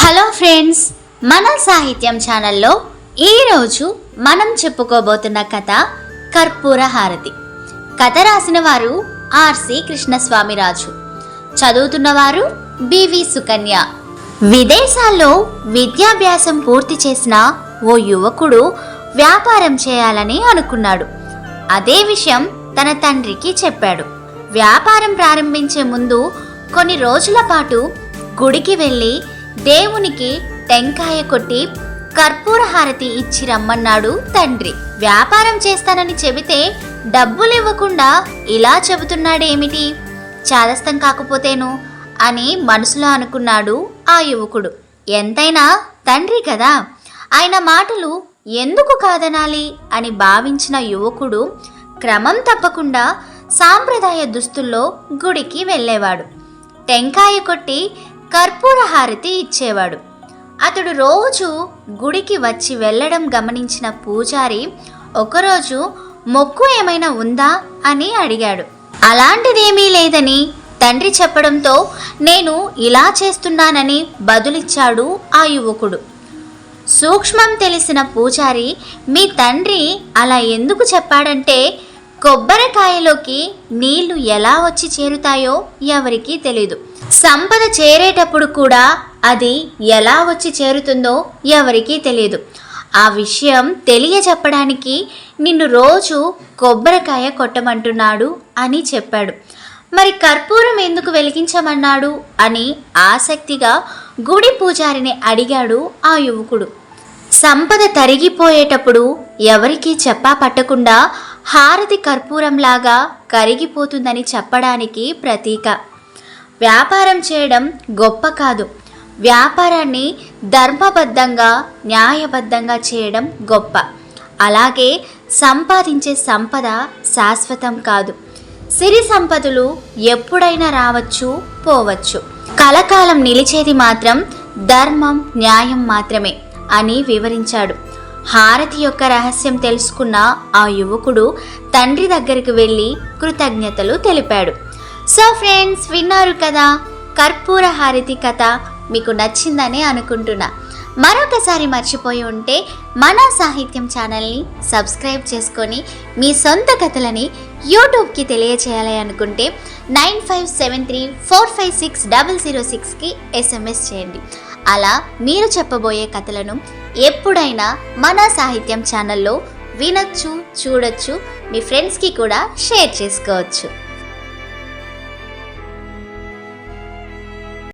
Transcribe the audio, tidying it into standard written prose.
Hello friends, మన సాహిత్యం ఛానల్లో ఈరోజు మనం చెప్పుకోబోతున్న కథ కర్పూర హారతి. కథ రాసిన వారు ఆర్సి కృష్ణస్వామిరాజు, చదువుతున్నవారు బివి సుకన్య. విదేశాల్లో విద్యాభ్యాసం పూర్తి చేసిన ఓ యువకుడు వ్యాపారం చేయాలని అనుకున్నాడు. అదే విషయం తన తండ్రికి చెప్పాడు. వ్యాపారం ప్రారంభించే ముందు కొన్ని రోజుల పాటు గుడికి వెళ్ళి దేవునికి టెంకాయ కొట్టి కర్పూర హారతి ఇచ్చి రమ్మన్నాడు తండ్రి. వ్యాపారం చేస్తానని చెబితే డబ్బులు ఇవ్వకుండా ఇలా చెబుతున్నాడేమిటి, చాదస్తం కాకపోతేను అని మనసులో అనుకున్నాడు ఆ యువకుడు. ఎంతైనా తండ్రి కదా, ఆయన మాటలు ఎందుకు కాదనాలి అని భావించిన యువకుడు క్రమం తప్పకుండా సాంప్రదాయ దుస్తుల్లో గుడికి వెళ్ళేవాడు. టెంకాయ కొట్టి కర్పూర హారతి ఇచ్చేవాడు. అతడు రోజు గుడికి వచ్చి వెళ్ళడం గమనించిన పూజారి ఒకరోజు మొక్కు ఏమైనా ఉందా అని అడిగాడు. అలాంటిదేమీ లేదని తండ్రి చెప్పడంతో నేను ఇలా చేస్తున్నానని బదులిచ్చాడు ఆ యువకుడు. సూక్ష్మం తెలిసిన పూజారి, మీ తండ్రి అలా ఎందుకు చెప్పాడంటే కొబ్బరికాయలోకి నీళ్లు ఎలా వచ్చి చేరుతాయో ఎవరికీ తెలీదు, సంపద చేరేటప్పుడు కూడా అది ఎలా వచ్చి చేరుతుందో ఎవరికీ తెలియదు. ఆ విషయం తెలియజెప్పడానికి నిన్ను రోజు కొబ్బరికాయ కొట్టమంటున్నాడు అని చెప్పాడు. మరి కర్పూరం ఎందుకు వెలిగించమన్నాడు అని ఆసక్తిగా గుడి పూజారిని అడిగాడు ఆ యువకుడు. సంపద తరిగిపోయేటప్పుడు ఎవరికీ చెప్పా పట్టకుండా హారతి కర్పూరంలాగా కరిగిపోతుందని చెప్పడానికి ప్రతీక. వ్యాపారం చేయడం గొప్ప కాదు, వ్యాపారాన్ని ధర్మబద్ధంగా న్యాయబద్ధంగా చేయడం గొప్ప. అలాగే సంపాదించే సంపద శాశ్వతం కాదు. సిరి సంపదలు ఎప్పుడైనా రావచ్చు పోవచ్చు, కలకాలం నిలిచేది మాత్రం ధర్మం న్యాయం మాత్రమే అని వివరించాడు. హారతి యొక్క రహస్యం తెలుసుకున్న ఆ యువకుడు తండ్రి దగ్గరికి వెళ్ళి కృతజ్ఞతలు తెలిపాడు. సో ఫ్రెండ్స్, విన్నారు కదా కర్పూర హారతి కథ. మీకు నచ్చిందనే అనుకుంటున్నా. మరొకసారి మర్చిపోయి ఉంటే మన సాహిత్యం ఛానల్ని సబ్స్క్రైబ్ చేసుకొని మీ సొంత కథలని యూట్యూబ్కి తెలియచేయాలి అనుకుంటే 9573456006కి SMS చేయండి. అలా మీరు చెప్పబోయే కథలను ఎప్పుడైనా మన సాహిత్యం ఛానల్లో వినొచ్చు, చూడొచ్చు, మీ ఫ్రెండ్స్కి కూడా షేర్ చేసుకోవచ్చు.